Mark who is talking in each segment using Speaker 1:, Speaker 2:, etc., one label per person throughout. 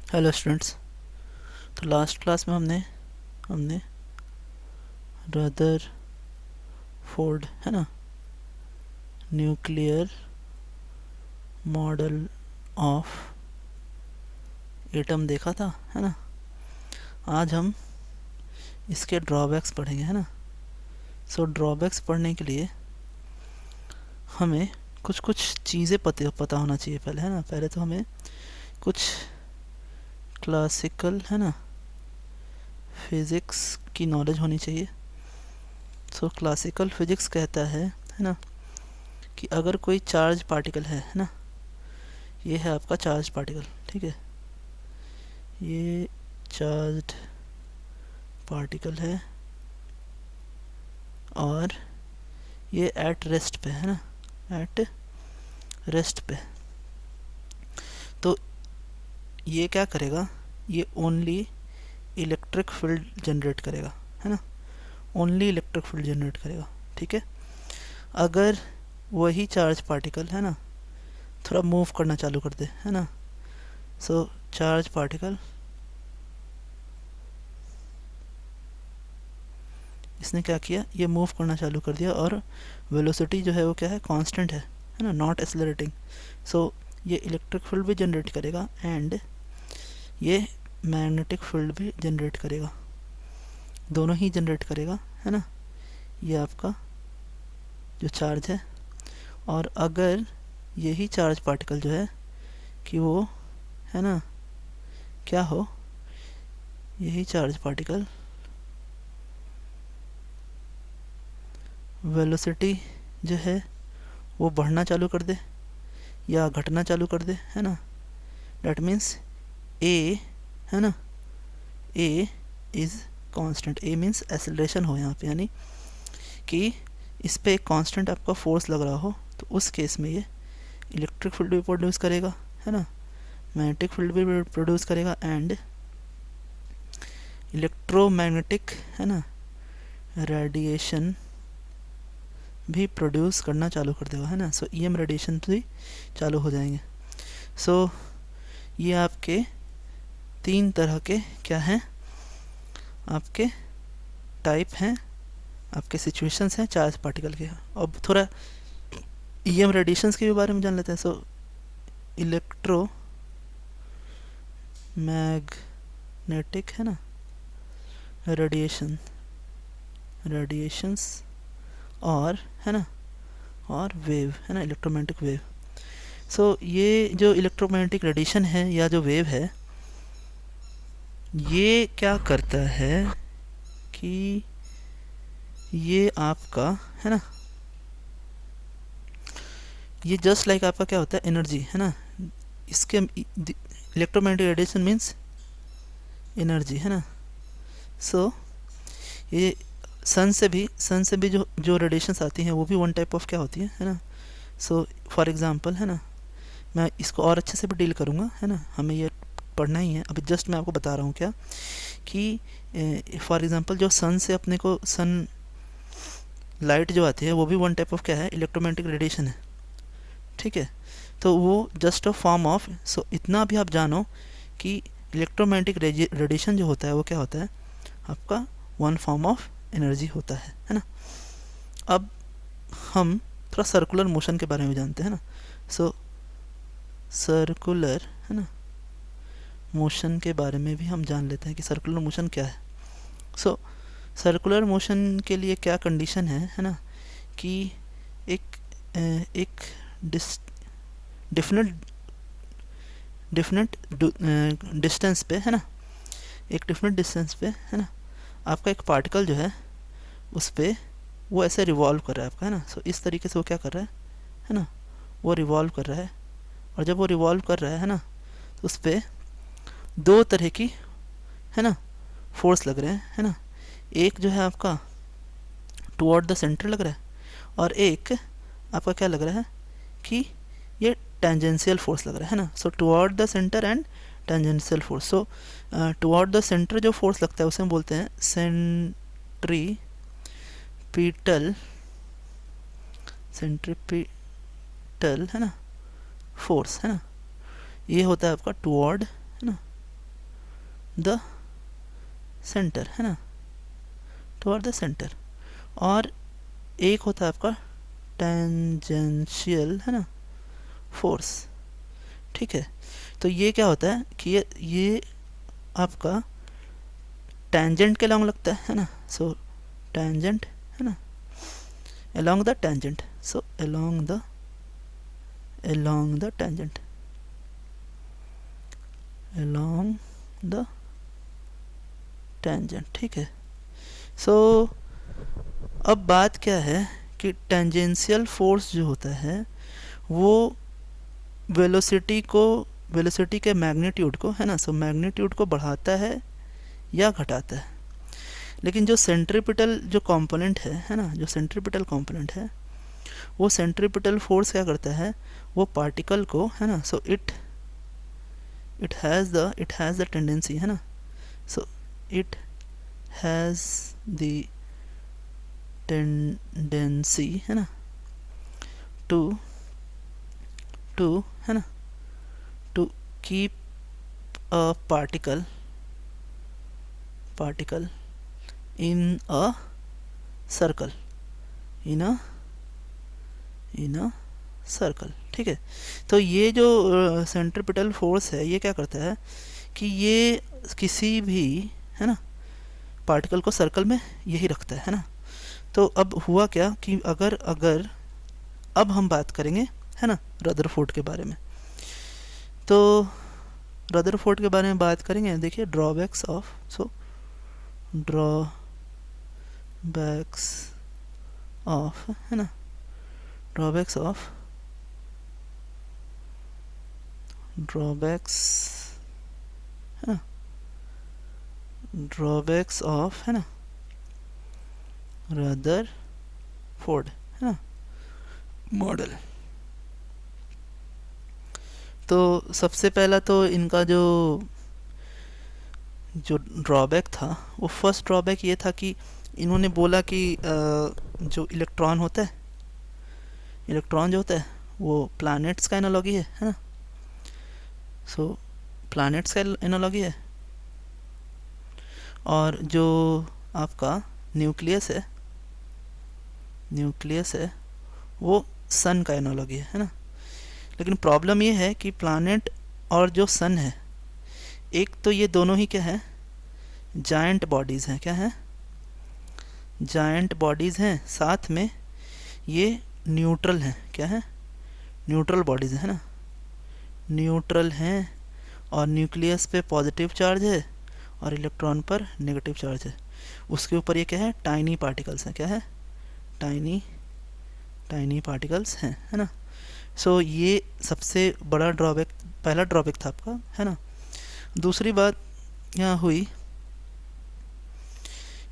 Speaker 1: Hello students. तो last class में हमने हमने रदर फोर्ड है ना न्यूक्लियर मॉडल ऑफ एटम देखा था, है ना। आज हम इसके ड्रॉबैक्स पढ़ेंगे, है ना। सो ड्रॉबैक्स पढ़ने के लिए हमें कुछ कुछ चीज़ें पता होना चाहिए पहले, है ना। पहले तो हमें कुछ क्लासिकल, है ना, फिज़िक्स की नॉलेज होनी चाहिए। सो क्लासिकल फिज़िक्स कहता है ना, कि अगर कोई चार्ज पार्टिकल है ना, ये है आपका चार्ज पार्टिकल, ठीक है। ये चार्ज पार्टिकल है और ये एट रेस्ट पे है ना, एट रेस्ट पे। तो ये क्या करेगा, ये ओनली इलेक्ट्रिक फील्ड जनरेट करेगा, है ना। ओनली इलेक्ट्रिक फील्ड जनरेट करेगा, ठीक है। अगर वही चार्ज पार्टिकल, है ना, थोड़ा मूव करना चालू कर दे, है ना। सो चार्ज पार्टिकल, इसने क्या किया, ये मूव करना चालू कर दिया और वेलोसिटी जो है वो क्या है, कांस्टेंट है ना, नॉट एक्सेलरेटिंग। सो ये इलेक्ट्रिक फील्ड भी जनरेट करेगा एंड ये मैग्नेटिक फील्ड भी जनरेट करेगा, दोनों ही जनरेट करेगा, है ना। ये आपका जो चार्ज है, और अगर यही चार्ज पार्टिकल जो है कि वो, है ना, क्या हो, यही चार्ज पार्टिकल वेलोसिटी जो है वो बढ़ना चालू कर दे या घटना चालू कर दे, है ना। डैट मीन्स ए, है ना, A is constant. A means acceleration हो यहाँ पे, यानी कि इस पे एक कांस्टेंट आपका फोर्स लग रहा हो, तो उस केस में ये इलेक्ट्रिक फील्ड भी प्रोड्यूस करेगा, है ना, मैग्नेटिक फील्ड भी प्रोड्यूस करेगा एंड इलेक्ट्रोमैग्नेटिक, है ना, रेडिएशन भी प्रोड्यूस करना चालू कर देगा, है ना। सो ईएम रेडिएशन भी चालू हो जाएंगे। सो ये आपके तीन तरह के क्या हैं, आपके टाइप हैं, आपके सिचुएशंस हैं चार्ज पार्टिकल के। अब थोड़ा ईएम रेडिएशंस के भी बारे में जान लेते हैं। सो इलेक्ट्रो मैग्नेटिक, है ना, रेडिएशंस और, है ना, और वेव, है ना, इलेक्ट्रोमैग्नेटिक वेव। सो ये जो इलेक्ट्रोमैग्नेटिक रेडिएशन है या जो वेव है, ये क्या करता है कि ये आपका, है ना, ये जस्ट लाइक आपका क्या होता है, एनर्जी, है ना। इसके इलेक्ट्रोमैग्नेटिक रेडिएशन मीन्स एनर्जी, है ना। सो ये सन से भी जो जो रेडिएशंस आती हैं वो भी वन टाइप ऑफ क्या होती है ना। सो फॉर एग्जांपल, है ना, मैं इसको और अच्छे से भी डील करूँगा, है ना, हमें ये पढ़ना ही है। अभी जस्ट मैं आपको बता रहा हूँ क्या, कि फॉर एग्जांपल जो सन से अपने को सन लाइट जो आती है वो भी वन टाइप ऑफ क्या है, इलेक्ट्रोमैग्नेटिक रेडिएशन है, ठीक है। तो वो जस्ट अ फॉर्म ऑफ, सो इतना भी आप जानो कि इलेक्ट्रोमैग्नेटिक रेडिएशन जो होता है वो क्या होता है, आपका वन फॉर्म ऑफ एनर्जी होता है ना। अब हम थोड़ा सर्कुलर मोशन के बारे में जानते हैं ना। सो सर्कुलर, है ना, मोशन के बारे में भी हम जान लेते हैं कि सर्कुलर मोशन क्या है। सो सर्कुलर मोशन के लिए क्या कंडीशन है ना, कि एक डिफरेंट डिस्टेंस पे, है ना, एक डिफरेंट डिस्टेंस पे, है ना, आपका एक पार्टिकल जो है उस पर वो ऐसे रिवॉल्व कर रहा है आपका, है ना। सो इस तरीके से वो क्या कर रहा है ना, वो रिवॉल्व कर रहा है। और जब वो रिवॉल्व कर रहा है ना, तो उस पर दो तरह की, है ना, फोर्स लग रहे हैं, है ना। एक जो है आपका टुवर्ड द सेंटर लग रहा है, और एक आपका क्या लग रहा है कि ये टेंजेंशियल फोर्स लग रहा है ना। So toward the centre and tangential force. So toward the centre जो फोर्स लगता है उसे हम बोलते हैं सेंट्रीपिटल, है ना, फोर्स, है ना। ये होता है आपका टुवर्ड, है ना, द सेंटर, है ना, टुवर्ड द सेंटर। और एक होता है आपका टेंजेंशियल, है ना, फोर्स। ठीक है, तो ये क्या होता है कि ये आपका टेंजेंट के लॉन्ग लगता है ना, सो टेंजेंट, है ना, along the tangent, so along the tangent, along the tangent। ठीक है, सो अब बात क्या है कि टेंजेंशियल फोर्स जो होता है वो वेलोसिटी के मैग्नीट्यूड को, है ना, सो मैग्नीट्यूड को बढ़ाता है या घटाता है। लेकिन जो सेंट्रीपिटल जो कंपोनेंट है ना, जो सेंट्रीपिटल कंपोनेंट है, वो सेंट्रीपिटल फोर्स क्या करता है, वो पार्टिकल को, है ना, so it has the tendency, है ना, so it has the tendency, है ना, टू है ना, to keep a particle in a circle, in a circle. ठीक है, तो ये जो सेंट्रीपिटल फोर्स है ये क्या करता है कि ये किसी भी, है ना, पार्टिकल को सर्कल में यही रखता है ना। तो अब हुआ क्या कि अगर अब हम बात करेंगे, है ना, रदरफोर्ड के बारे में। तो रदरफोर्ड के बारे में बात करेंगे। देखिए drawbacks of, so drawbacks of, है ना, ड्रॉबैक्स है ना, ड्रॉबैक्स ऑफ, है ना, रदरफोर्ड, है ना, मॉडल। तो सबसे पहला तो इनका जो ड्रॉबैक था, वो फर्स्ट ड्रॉबैक ये था कि इन्होंने बोला कि जो इलेक्ट्रॉन जो होता है वो प्लैनेट्स का एनालॉजी है ना, सो प्लैनेट्स का एनालॉजी है। और जो आपका न्यूक्लियस है वो सन का एनालॉजी है ना। लेकिन प्रॉब्लम ये है कि प्लैनेट और जो सन है, एक तो ये दोनों ही क्या है, जायंट बॉडीज़ हैं। क्या है? जायंट बॉडीज़ हैं, साथ में ये न्यूट्रल हैं। क्या है? न्यूट्रल बॉडीज़ है ना, न्यूट्रल हैं। और न्यूक्लियस पे पॉजिटिव चार्ज है और इलेक्ट्रॉन पर नेगेटिव चार्ज है। उसके ऊपर ये क्या है, टाइनी पार्टिकल्स हैं। क्या है? टाइनी पार्टिकल्स हैं, है ना। सो ये सबसे बड़ा ड्रॉबैक, पहला ड्रॉबैक था आपका, है ना। दूसरी बात यहाँ हुई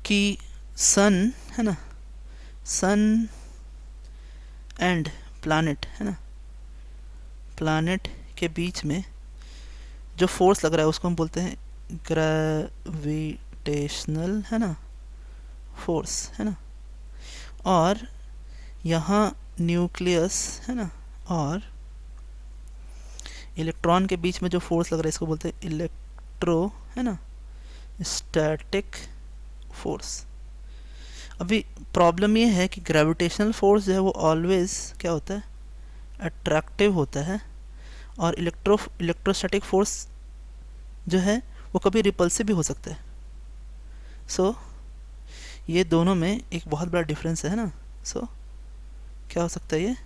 Speaker 1: कि सन, है ना, सन एंड प्लैनेट, है ना, प्लैनेट के बीच में जो फोर्स लग रहा है उसको हम बोलते हैं ग्रेविटेशनल, है ना, फोर्स, है ना। और यहाँ न्यूक्लियस, है ना, और इलेक्ट्रॉन के बीच में जो फोर्स लग रहा है इसको बोलते हैं इलेक्ट्रो, है ना, स्टैटिक फोर्स। अभी प्रॉब्लम ये है कि ग्रेविटेशनल फोर्स जो है वो ऑलवेज क्या होता है, अट्रैक्टिव होता है। और इलेक्ट्रोस्टैटिक फोर्स जो है वो कभी रिपल्सिव भी हो सकता है। सो ये दोनों में एक बहुत बड़ा डिफरेंस है ना। सो क्या हो सकता है, ये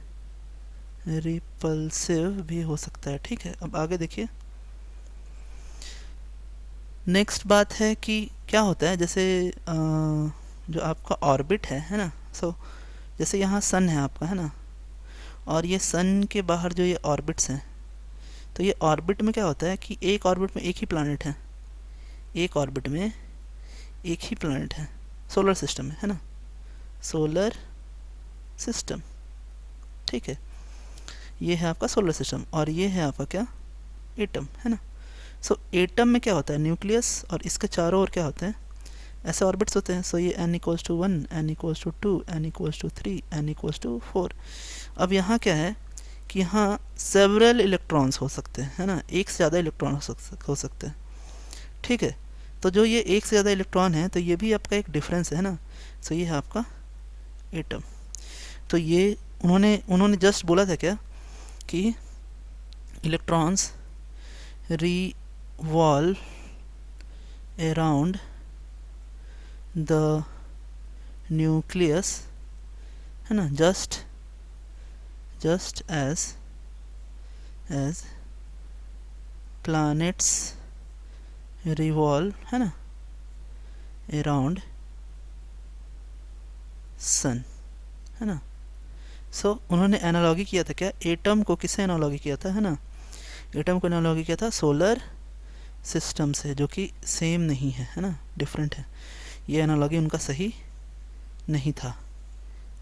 Speaker 1: रिपल्सिव भी हो सकता है। ठीक है, अब आगे देखिए। नेक्स्ट बात है कि क्या होता है, जैसे जो आपका ऑर्बिट है ना। सो जैसे यहाँ सन है आपका, है ना, और ये सन के बाहर जो ये ऑर्बिट्स हैं, तो ये ऑर्बिट में क्या होता है कि एक ऑर्बिट में एक ही प्लैनेट है, एक ऑर्बिट में एक ही प्लैनेट है सोलर सिस्टम में, है ना, सोलर सिस्टम। ठीक है, ये है आपका सोलर सिस्टम और ये है आपका क्या, एटम, है ना। सो एटम में क्या होता है, न्यूक्लियस, और इसके चारों ओर क्या होते हैं, ऐसे ऑर्बिट्स होते हैं। सो ये n = 1, n = 2, n = 3, n = 4। अब यहाँ क्या है कि यहाँ सेवरल इलेक्ट्रॉन्स हो सकते हैं, है ना, एक से ज़्यादा इलेक्ट्रॉन हो सकते हैं। ठीक है, तो जो ये एक से ज़्यादा इलेक्ट्रॉन है तो ये भी आपका एक डिफरेंस है ना। सो ये है आपका एटम। तो ये उन्होंने जस्ट बोला था क्या कि electrons revolve around the nucleus, है ना, जस्ट एज प्लैनेट्स रिवॉल्व, है ना, अराउंड सन, है ना। सो उन्होंने एनालॉगी किया था क्या, एटम को किससे एनालॉगी किया था, है ना, एटम को एनालॉगी किया था सोलर सिस्टम से, जो कि सेम नहीं है ना, डिफरेंट है। ये एनालॉगी उनका सही नहीं था,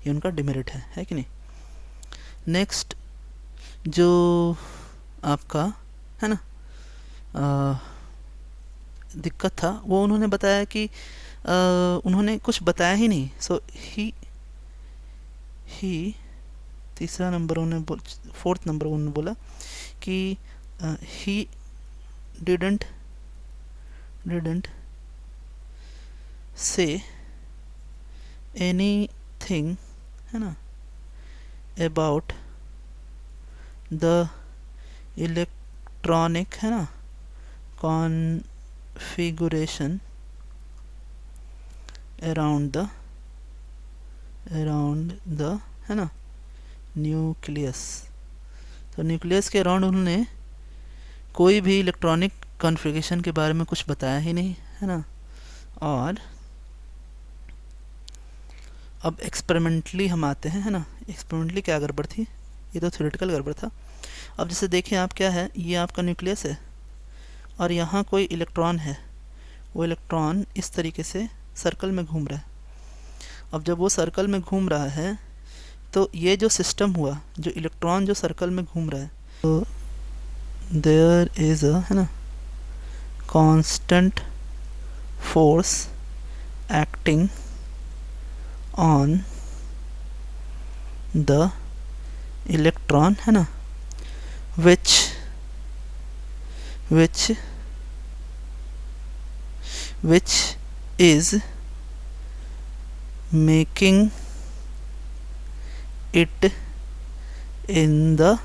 Speaker 1: ये उनका डिमेरिट है कि नहीं। नेक्स्ट जो आपका है ना दिक्कत था वो उन्होंने बताया कि उन्होंने कुछ बताया ही नहीं। सो ही तीसरा नंबर उन्होंने फोर्थ नंबर उन्होंने बोला कि ही डिडंट से एनीथिंग, है ना, अबाउट द इलेक्ट्रॉनिक, है ना, कॉन्फ़िगरेशन अराउंड द है ना न्यूक्लियस। तो न्यूक्लियस के अराउंड उन्होंने कोई भी इलेक्ट्रॉनिक कॉन्फ़िगरेशन के बारे में कुछ बताया ही नहीं, है ना। और अब एक्सपेरिमेंटली हम आते हैं, है ना, एक्सपेरिमेंटली क्या गड़बड़ थी, ये तो थ्योरेटिकल गड़बड़ था। अब जैसे देखें आप, क्या है, ये आपका न्यूक्लियस है और यहाँ कोई इलेक्ट्रॉन है, वो इलेक्ट्रॉन इस तरीके से सर्कल में घूम रहा है। अब जब वो सर्कल में घूम रहा है तो ये जो सिस्टम हुआ, जो इलेक्ट्रॉन जो सर्कल में घूम रहा है, तो देयर इज़ अ, है ना, constant force acting on the electron, है ना, which is making it in the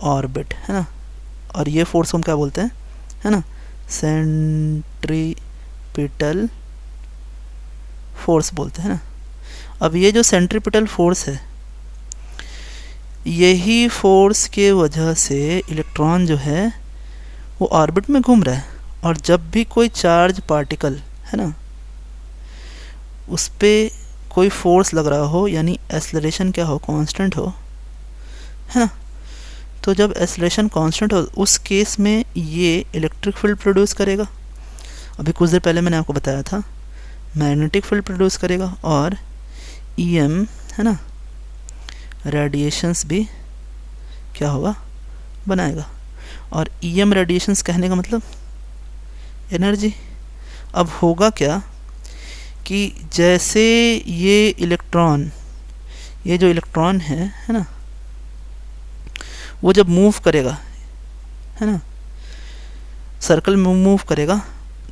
Speaker 1: orbit, है ना। और ये फोर्स हम क्या बोलते हैं, है ना, सेंट्रीपिटल फोर्स बोलते हैं ना। अब ये जो सेंट्रीपिटल फोर्स है, यही फोर्स के वजह से इलेक्ट्रॉन जो है वो ऑर्बिट में घूम रहा है। और जब भी कोई चार्ज पार्टिकल, है ना, उस पर कोई फोर्स लग रहा हो, यानी एक्सेलरेशन क्या हो, कांस्टेंट हो, है ना, तो जब एक्सेलरेशन कांस्टेंट हो उस केस में ये इलेक्ट्रिक फील्ड प्रोड्यूस करेगा। अभी कुछ देर पहले मैंने आपको बताया था मैग्नेटिक फील्ड प्रोड्यूस करेगा, और ईएम, है ना, रेडिएशंस भी क्या होगा, बनाएगा। और ईएम रेडिएशंस कहने का मतलब एनर्जी। अब होगा क्या कि जैसे ये इलेक्ट्रॉन, ये जो इलेक्ट्रॉन है ना, वो जब मूव करेगा, है ना, सर्कल में मूव करेगा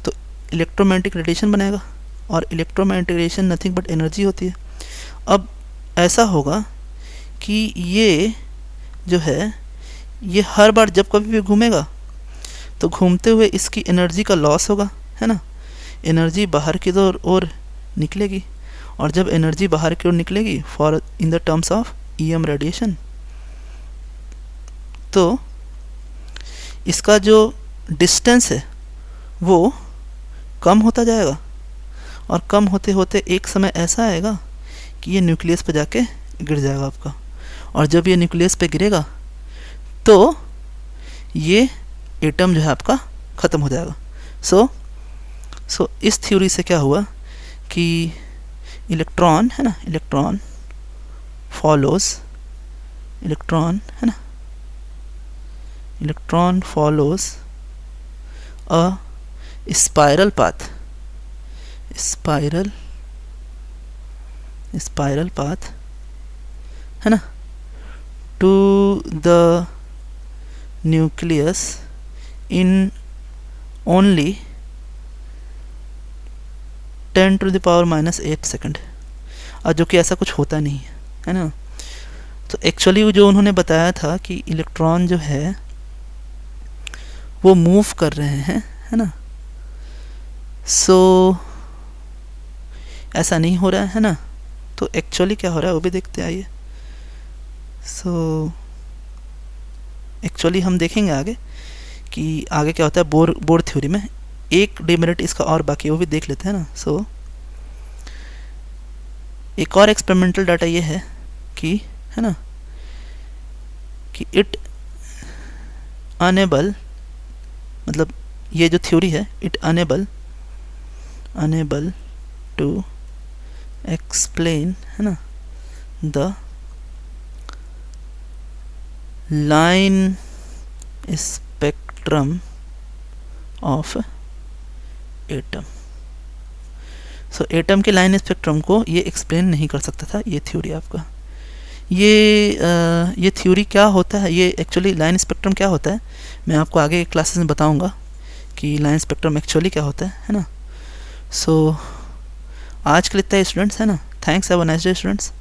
Speaker 1: तो इलेक्ट्रोमैग्नेटिक रेडिएशन बनाएगा, और electromagnetic radiation nothing but energy होती है। अब ऐसा होगा कि ये जो है, ये हर बार जब कभी भी घूमेगा तो घूमते हुए इसकी एनर्जी का लॉस होगा, है ना, एनर्जी बाहर की ओर निकलेगी। और जब एनर्जी बाहर की ओर निकलेगी for in the terms of EM radiation, तो इसका जो डिस्टेंस है वो कम होता जाएगा, और कम होते होते एक समय ऐसा आएगा कि ये न्यूक्लियस पे जाके गिर जाएगा आपका। और जब ये न्यूक्लियस पे गिरेगा तो ये एटम जो है आपका ख़त्म हो जाएगा। सो इस थ्योरी से क्या हुआ कि इलेक्ट्रॉन, है ना, इलेक्ट्रॉन फॉलोज, इलेक्ट्रॉन, है ना, electron follows a spiral path, spiral path, है ना, to the nucleus in only 10⁻⁻8 second, और जो कि ऐसा कुछ होता नहीं है ना। तो एक्चुअली जो उन्होंने बताया था कि इलेक्ट्रॉन जो है वो मूव कर रहे हैं, है ना। सो ऐसा नहीं हो रहा है ना। तो एक्चुअली क्या हो रहा है वो भी देखते आइए। सो एक्चुअली हम देखेंगे आगे कि आगे क्या होता है बोर थ्योरी में। एक डिमेरिट इसका और बाकी है, वो भी देख लेते हैं ना। सो एक और एक्सपेरिमेंटल डाटा ये है कि, है ना, कि इट अनेबल, मतलब ये जो थ्योरी है, इट अनेबल टू एक्सप्लेन, है ना, the line spectrum of atom. So atom के लाइन स्पेक्ट्रम को ये एक्सप्लेन नहीं कर सकता था ये थ्योरी आपका। ये थ्योरी क्या होता है, ये एक्चुअली लाइन स्पेक्ट्रम क्या होता है, मैं आपको आगे क्लासेस में बताऊंगा कि लाइन स्पेक्ट्रम एक्चुअली क्या होता है ना। सो आज के लिए इतना ही स्टूडेंट्स, है ना। Thanks, have a nice day students.